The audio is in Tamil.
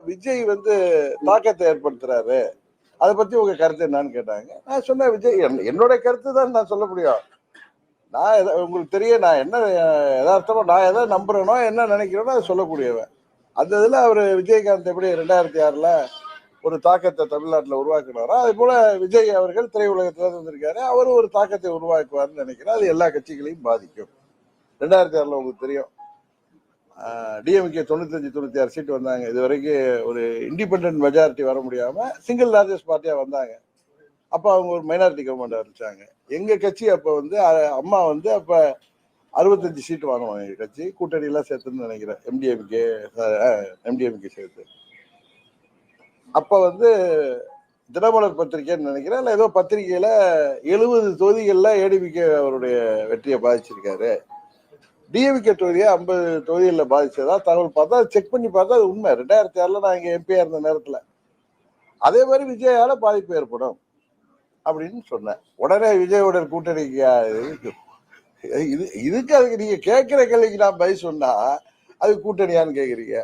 விஜய் தாக்கத்தை ஏற்படுத்துறாரு, அதை பத்தி உங்க கருத்து என்னன்னு கேட்டாங்க. நான் சொன்ன விஜய் என்னோட கருத்து தான் நான் சொல்ல முடியும். நான் உங்களுக்கு தெரியும், நான் என்ன யதார்த்தமா நான் எதை நம்புறேனோ என்ன நினைக்கிறேனோ அதை சொல்லக்கூடியவன். அந்த இதுல அவர் விஜயகாந்த் எப்படி 2006ல ஒரு தாக்கத்தை தமிழ்நாட்டில் உருவாக்குனாரோ அதே போல விஜய் அவர்கள் திரையுலகத்துல வந்திருக்காரு, அவரும் ஒரு தாக்கத்தை உருவாக்குவார்னு நினைக்கிறேன். அது எல்லா கட்சிகளையும் பாதிக்கும். 2006ல உங்களுக்கு தெரியும், டிஎம்கே 95-96 சீட் வந்தாங்க. இது வரைக்கும் ஒரு இண்டிபெண்டன்ட் மெஜாரிட்டி வர முடியாம சிங்கிள் லார்ஜஸ்ட் பார்ட்டியா வந்தாங்க. அப்ப அவங்க ஒரு மைனாரிட்டி கவர்மெண்ட் ஆரம்பிச்சாங்க. எங்க கட்சி அப்ப அம்மா அப்ப 65 சீட் வாங்கணும். எங்க கட்சி கூட்டணி எல்லாம் சேர்த்துன்னு நினைக்கிறேன், எம்டிஎம்கே சேர்த்து. அப்ப தினமலர் பத்திரிகைன்னு நினைக்கிறேன், இல்ல ஏதோ பத்திரிகையில 70 தொகுதிகள்ல ஏடிபிகே அவருடைய வெற்றியை பாதிச்சிருக்காரு, டிஎம்கே தொகுதியை 50 தொகுதிகளில் பாதிச்சதா தகவல் பார்த்தா செக் பண்ணி பார்த்தா அது உண்மை. 2006ல நான் இங்க எம்பியா இருந்த நேரத்துல அதே மாதிரி விஜயால பாதிப்பு ஏற்படும் அப்படின்னு சொன்னேன். உடனே விஜயோட கூட்டணிக்கு இதுக்கு அதுக்கு நீங்க கேட்கிற கேள்விக்கு நான் பதில் சொன்னா அது கூட்டணியான்னு கேக்குறீங்க.